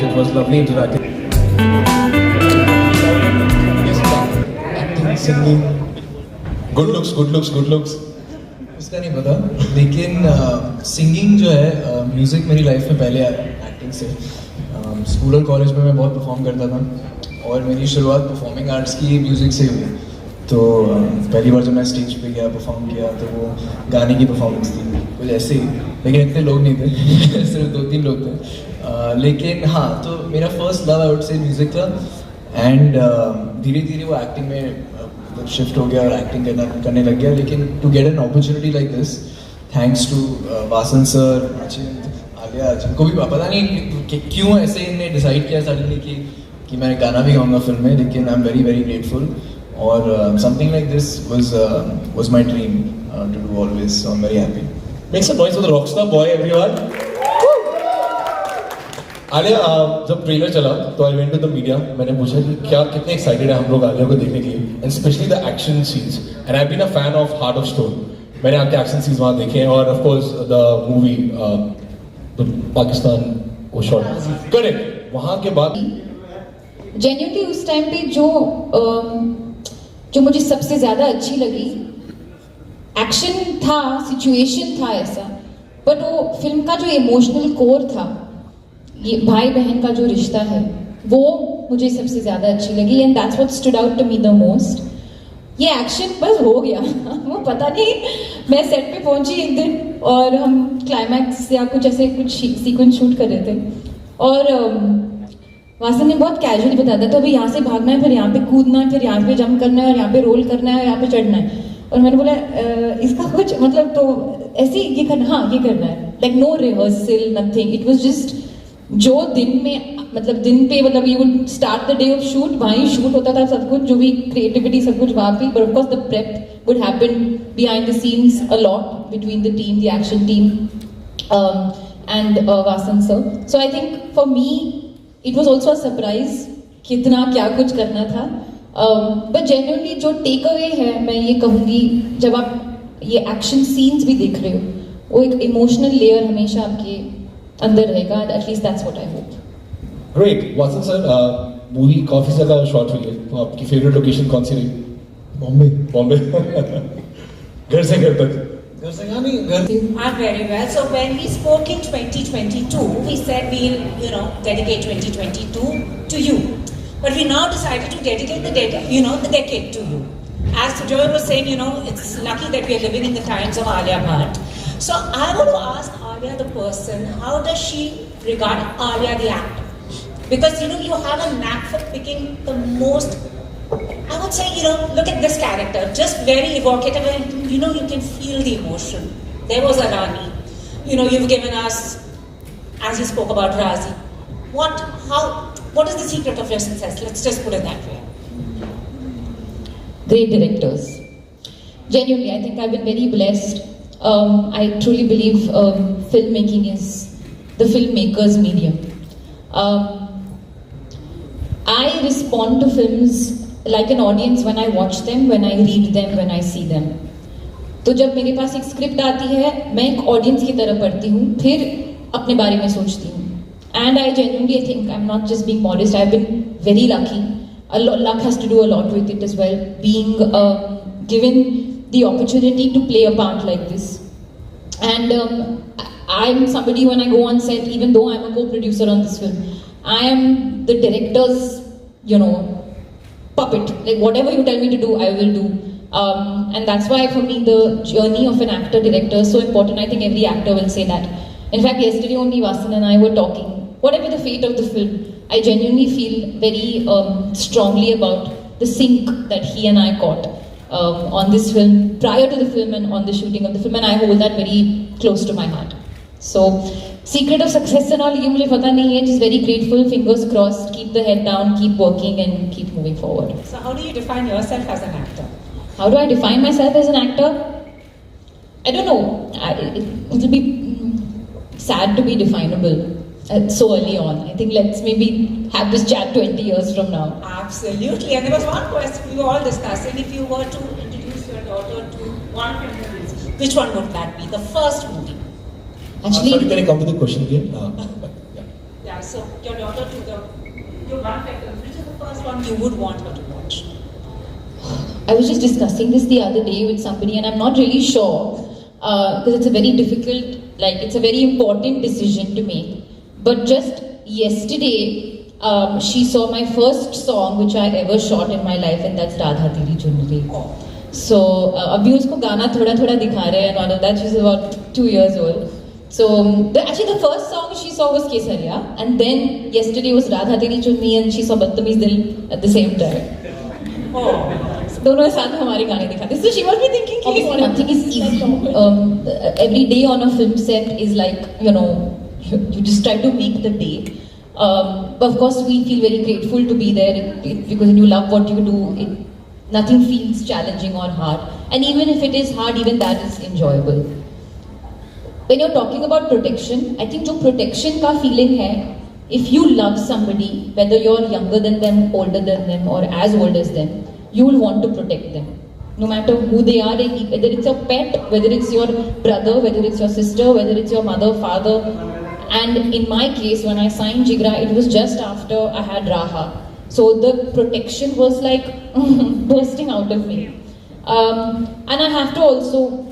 It was lovely interacting. Acting, singing, Good looks, good looks, good looks. उसका नहीं पता, लेकिन सिंगिंग जो है म्यूज़िक मेरी लाइफ में पहले आया एक्टिंग से। स्कूल और कॉलेज में मैं बहुत परफॉर्म करता था और मेरी शुरुआत परफॉर्मिंग आर्ट्स की म्यूज़िक से हुई। तो पहली बार जब मैं स्टेज पे गया परफॉर्म किया तो वो गाने की परफॉर्मेंस थी कुछ ऐसे ही, लेकिन इतने लोग नहीं थे सिर्फ 2-3 लोग थे। लेकिन हाँ, तो मेरा first love I would say music था एंड धीरे धीरे वो एक्टिंग में शिफ्ट हो गया और एक्टिंग करने लग गया। लेकिन to get an opportunity like this, thanks to Vasan sir, Achint, Alia, जिनको भी पता नहीं कि क्यों ऐसे इन्हें डिसाइड किया सडनली कि मैं गाना भी गाऊंगा फिल्म में, लेकिन I am very very grateful. और something like this was my dream to do always, so I'm very happy. Make some noise for the rockstar boy, everyone. Alia, जब ट्रेलर चला तो I went to the media, मैंने पूछा कि क्या कितने excited है हम लोग आलिया को देखने के लिए, and specially the action scenes, and I have been a fan of Heart of Stone. मैंने आपके एक्शन सीन्स वहाँ देखे हैं और of course the movie Pakistan वो शॉट करेक्ट। वहाँ के बाद जेन्युइनली उस टाइम पे जो मुझे सबसे ज्यादा अच्छी लगी, एक्शन था, सिचुएशन था ऐसा, बट वो फिल्म का जो इमोशनल कोर था, ये भाई बहन का जो रिश्ता है, वो मुझे सबसे ज्यादा अच्छी लगी and that's what stood out to me the most. ये एक्शन बस हो गया वो पता नहीं, मैं सेट पे पहुंची एक दिन और हम क्लाइमैक्स या कुछ ऐसे कुछ सीक्वेंस शूट कर रहे थे और वासन ने बहुत कैजुअली बताया था, तो अभी यहाँ से भागना है, फिर यहाँ पे कूदना है, फिर यहाँ पे जंप करना है और यहाँ पे रोल करना है और यहाँ पे चढ़ना है। और मैंने बोला इसका कुछ मतलब, तो ऐसे ये करना, हाँ ये करना है, like no rehearsal nothing, it was just जो दिन में मतलब दिन पे मतलब you would start the day of shoot, वहीं शूट होता था सब कुछ, जो भी क्रिएटिविटी सब कुछ वहाँ पे, but of course the prep would happen behind the scenes a lot between the team, the action team and Vasan sir. So I think for me it was also a surprise कितना क्या कुछ करना था, but genuinely जो take away है मैं ये कहूँगी, जब आप ये एक्शन सीन्स भी देख रहे हो, वो एक इमोशनल लेयर हमेशा आपके अंदर रहेगा, at least that's what I hope. Great. Vasan sir, movie काफी जगह शॉट हुई है, तो आपकी फेवरेट लोकेशन कौन सी रही? बॉम्बे। बॉम्बे घर से घर तक। घर से कहाँ नहीं, घर। I'm very well. So when we spoke in 2022, we said we'll, dedicate 2022 to you. But we now decided to dedicate the decade to you. As Joy was saying, it's lucky that we are living in the times of Alia Bhatt. So I want to ask Alia the person, how does she regard Alia the actor? Because you have a knack for picking the most, I would say, look at this character, just very evocative, and you can feel the emotion. There was Arani. You've given us, as you spoke about Razi. What is the secret of your success? Let's just put it that way. Great directors. Genuinely, I think I've been very blessed. I truly believe filmmaking is the filmmaker's medium. I respond to films like an audience when I watch them, when I read them, when I see them. तो जब मेरे पास एक script आती है, मैं एक audience की तरह पढ़ती हूँ, फिर अपने बारे में सोचती हूँ. And I genuinely think I'm not just being modest. I've been very lucky. Luck has to do a lot with it as well. Being given the opportunity to play a part like this, and I'm somebody when I go on set, even though I'm a co-producer on this film, I am the director's, puppet. Like whatever you tell me to do, I will do. And that's why for me the journey of an actor-director is so important. I think every actor will say that. In fact, yesterday only Vasan and I were talking. Whatever the fate of the film, I genuinely feel very strongly about the sync that he and I got on this film, prior to the film and on the shooting of the film, and I hold that very close to my heart. So, secret of success and all, ये मुझे पता नहीं है. Just very grateful, fingers crossed, keep the head down, keep working and keep moving forward. So how do you define yourself as an actor? How do I define myself as an actor? I don't know. It'll be sad to be definable so early on. I think let's maybe have this chat 20 years from now. Absolutely. And there was one question we were all discussing. If you were to introduce your daughter to one of your movies, which one would that be? The first movie? Actually, sorry, can I come to the question again? Yeah. Yeah, so your daughter to your grandparents, which is the first one you would want her to watch? I was just discussing this the other day with somebody, and I'm not really sure because it's a very difficult, like it's a very important decision to make. But just yesterday, she saw my first song which I ever shot in my life, and that's Radha Teri Chunri. So abhi usko gana thoda thoda dikha rahe and all of that. She's about 2 years old. So actually the first song she saw was Kesaria, and then yesterday was Radha Teri Chunri, and she saw Badtameez Dil at the same time. Oh. दोनों साथ हमारे गाने दिखाते. So she must be thinking कि nothing is easy. Every day on a film set is like, you know, you just try to make the day. But of course we feel very grateful to be there because when you love what you do, nothing feels challenging or hard. And even if it is hard, even that is enjoyable. When you're talking about protection, I think जो protection का feeling है, if you love somebody, whether you're younger than them, older than them, or as old as them, you will want to protect them. No matter who they are, whether it's your pet, whether it's your brother, whether it's your sister, whether it's your mother, father. And in my case, when I signed Jigra, it was just after I had Raha. So the protection was like bursting out of me. And I have to also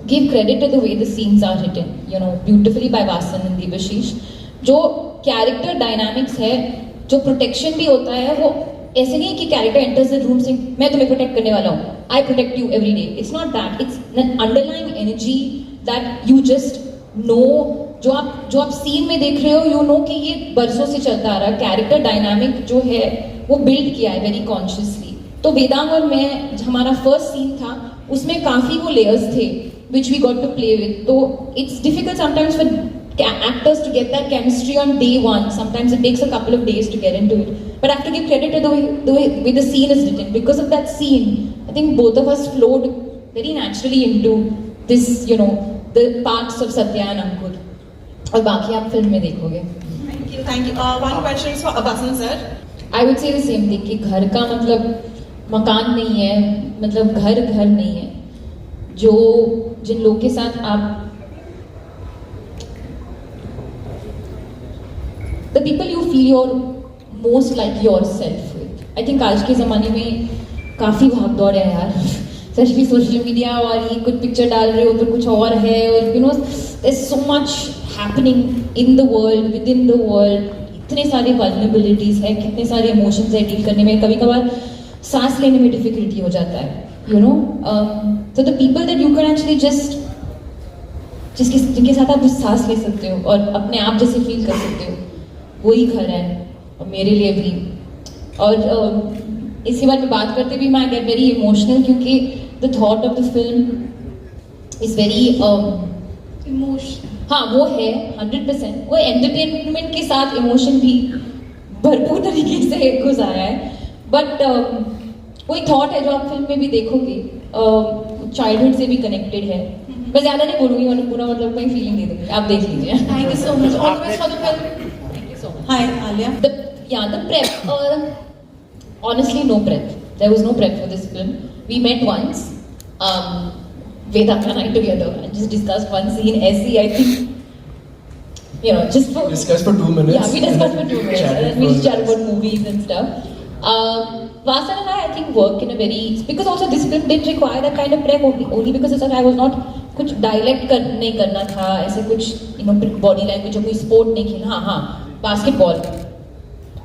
give credit to the way the scenes are written, you know, beautifully by Vasan and Devashish. जो character dynamics है, जो protection भी होता है, वो ऐसे नहीं कि कैरेक्टर एंटर्स द रूम से मैं तुम्हें प्रोटेक्ट करने वाला हूँ, I protect you every day. It's not that, it's an underlying energy that you just know. जो आप सीन में देख रहे हो, यू नो कि ये बरसों से चलता आ रहा है. कैरेक्टर डायनामिक जो है वो बिल्ड किया है वेरी कॉन्शियसली. तो वेदांग और मैं, हमारा फर्स्ट सीन था, उसमें काफी वो लेयर्स थे which we got to play with. तो it's difficult sometimes for actors to get that chemistry on day one. Sometimes it takes a couple of days to get into it. But I have to give credit to the way the scene is written. Because of that scene, I think both of us flowed very naturally into this, you know, the parts of Satya and Ankur. और बाकी आप film में देखोगे. Thank you, thank you. One question is for Vasan sir. I would say the same thing कि घर का मतलब मकान नहीं है, मतलब घर नहीं है. जो जिन लोगों के साथ आप the people you feel you're most like yourself with. I think आज के ज़माने में काफ़ी भाग दौड़ है यार. स्पेशली सोशल मीडिया, और ये कुछ पिक्चर डाल रहे हो तो कुछ और है, और you know there's so much happening in the world, within the world. इतने सारे vulnerabilities है, कितने सारे emotions है डील करने में. कभी कभार सांस लेने में difficulty हो जाता है, you know. So the people that you can actually जिनके साथ आप सांस ले सकते हो और अपने आप जैसे फील कर सकते हो, वही घर है. और मेरे लिए भी. और इसी बारे में बात करते भी मैं गेट वेरी इमोशनल, क्योंकि the thought of the film is very emotional. हाँ, वो है 100%. वो एंटरटेनमेंट के साथ इमोशन भी भरपूर तरीके से गुजारा है. बट वही थॉट है जो आप फिल्म में भी देखोगे, चाइल्डहुड से भी कनेक्टेड है. मैं ज्यादा नहीं बोलूंगी, मैंने पूरा मतलब कोई फीलिंग दे दूंगी, आप देख लीजिए. Thank you so much. All the best for the film. Hi, Alia. The prep. Honestly, no prep. There was no prep for this film. We met once, Vedanta and I together, and just discussed one scene. Essay, I think, you know, just for discussed for 2 minutes. Yeah, we discussed for 2 minutes, and then we chat about movies and stuff. Vasan and I think work in a very, because also this film didn't require that kind of prep only because it's like I was not कुछ dialect नहीं करना था, ऐसे कुछ you know body language, कोई sport नहीं खेलना. हाँ, basketball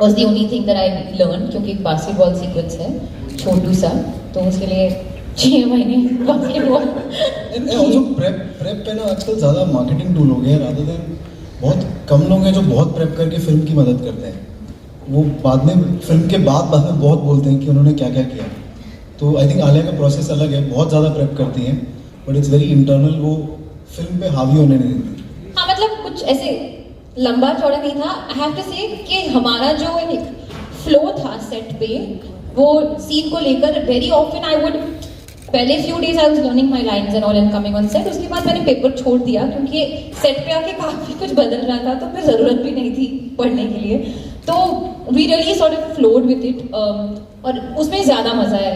was the only thing that I learned, क्योंकि एक बास्केटबॉल सीक्वेंस है छोटू सा, तो उसके लिए 6 महीने बास्केटबॉल. जो प्रेप पे ना आजकल ज़्यादा मार्केटिंग टूल हो गए हैं, रादर देन बहुत कम लोग हैं जो बहुत प्रेप करके फिल्म की मदद करते हैं. वो बाद में फिल्म के बाद में बहुत बोलते हैं कि उन्होंने क्या क्या किया. तो आई थिंक आलिया का प्रोसेस अलग है, बहुत ज़्यादा प्रेप करती हैं, बट इट्स वेरी इंटरनल. वो फिल्म पे हावी होने नहीं देती. हाँ, मतलब कुछ ऐसे लंबा चौड़ा नहीं था. आई हैव टू से कि हमारा जो एक फ्लो था सेट पे, वो सीन को लेकर वेरी ऑफन आई वुड, पहले few days I was learning my lines and all and coming on set. उसके बाद मैंने पेपर छोड़ दिया क्योंकि सेट पे आके काफी कुछ बदल रहा था, तो फिर जरूरत भी नहीं थी पढ़ने के लिए. तो we really sort of flowed with it, और उसमें ज्यादा मजा है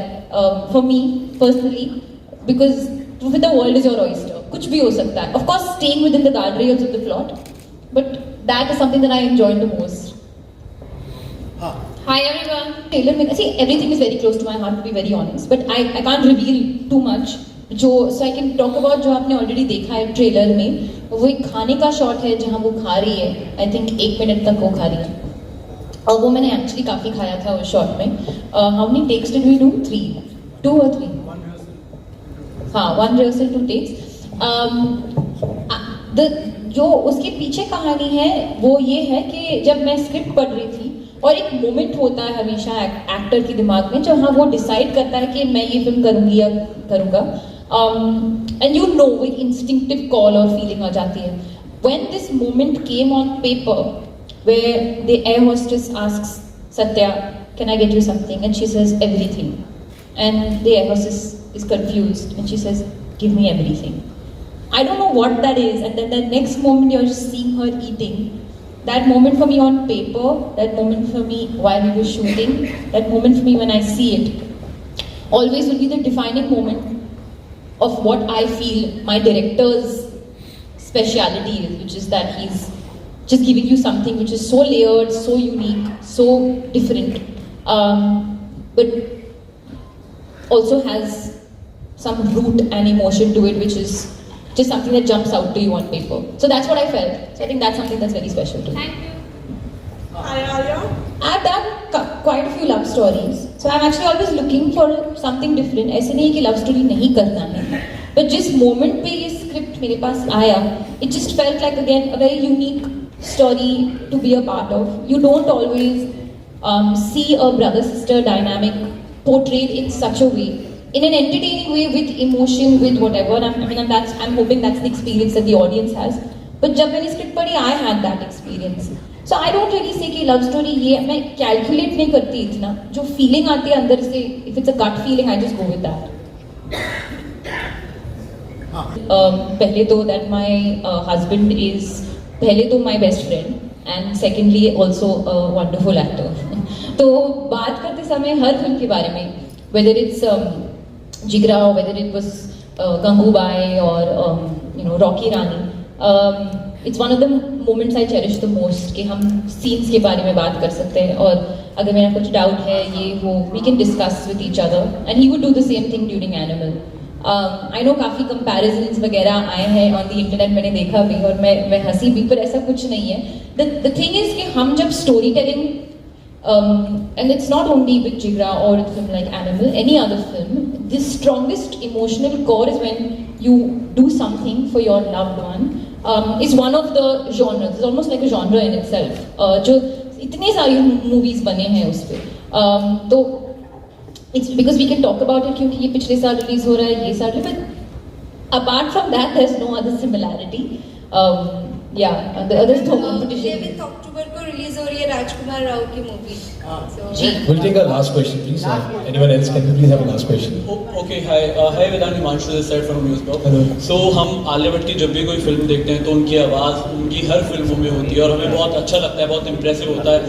for me personally, because the world is your oyster. कुछ भी हो सकता है. Of course staying within the guard rails of the plot, but that is something that I enjoyed the most. Hi everyone. Trailer में see everything is very close to my heart to be very honest, but I can't reveal too much. जो so I can talk about जो आपने already देखा है trailer में, वो एक खाने का शॉट है जहाँ वो खा रही है. I think 1 मिनट तक वो खा रही है. और वो मैंने एक्चुअली काफी खाया था उस शॉट में. How many takes did we do? 3, 2 or 3? हाँ, 1 rehearsal 2 takes. जो उसके पीछे कहानी है वो ये है कि जब मैं स्क्रिप्ट पढ़ रही थी और एक मोमेंट होता है हमेशा एक्टर के दिमाग में जहाँ वो डिसाइड करता है कि मैं ये फिल्म करूँगी या करूँगा, and you know with instinctive call और फीलिंग आ जाती है. When this moment came on paper where the air hostess asks Satya, can I get you something, and she says everything, and the air hostess is confused and she says give me everything. I don't know what that is, and then the next moment you're just seeing her eating. That moment for me on paper, that moment for me while we were shooting, that moment for me when I see it, always will be the defining moment of what I feel my director's speciality is, which is that he's just giving you something which is so layered, so unique, so different, but also has some root and emotion to it, which is just something that jumps out to you on paper. So that's what I felt. So I think that's something that's very special to me. Thank you. Hi, Arya. I've done quite a few love stories. So I'm actually always looking for something different. ऐसे नहीं कि love story नहीं करना है. But जिस moment पे ये script मेरे पास आया, it just felt like again a very unique story to be a part of. You don't always see a brother-sister dynamic portrayed in such a way. In an entertaining way, with emotion, with whatever. I'm hoping that's the experience that the audience has. But जब मैंने script पढ़ी, I had that experience. So I don't really say कि love story ये मैं calculate नहीं करती इतना. जो feeling आती है अंदर से, if it's a gut feeling, I just go with that. पहले तो that my husband is पहले तो my best friend and secondly also a wonderful actor. तो बात करते समय हर फिल्म के बारे में, whether it's Jigra, or whether it was Gangubai or Rocky Rani, it's one of the moments I cherish the most कि हम scenes के बारे में बात कर सकते हैं और अगर मेरा कुछ doubt है ये वो we can discuss with each other, and he would do the same thing during Animal. I know काफ़ी comparisons वगैरह आए हैं on the internet, मैंने देखा भी और मैं हंसी भी, पर ऐसा कुछ नहीं है. The thing is कि हम जब storytelling and it's not only with Jigra or a film like Animal, any other film, the strongest emotional core is when you do something for your loved one. It's one of the genres. It's almost like a genre in itself. जो इतने सारी movies बने हैं उस पे, तो it's because we can talk about it क्योंकि ये पिछले साल release हो रहा है, ये साल, but apart from that, there's no other similarity. Yeah, the others no competition. 11th अक्टूबर को रिलीज हो रही है राजकुमार राव की movie. We'll take a last question, please. Anyone else? Can we please have a last question? Okay, hi. Hi, Vedant Himanshu this side from Newsblog. Hello. So हम आलिया भट्ट की जब भी कोई फिल्म देखते हैं तो उनकी आवाज़ उनकी हर फिल्मों में होती है और हमें बहुत अच्छा लगता है, बहुत इम्प्रेसिव होता है.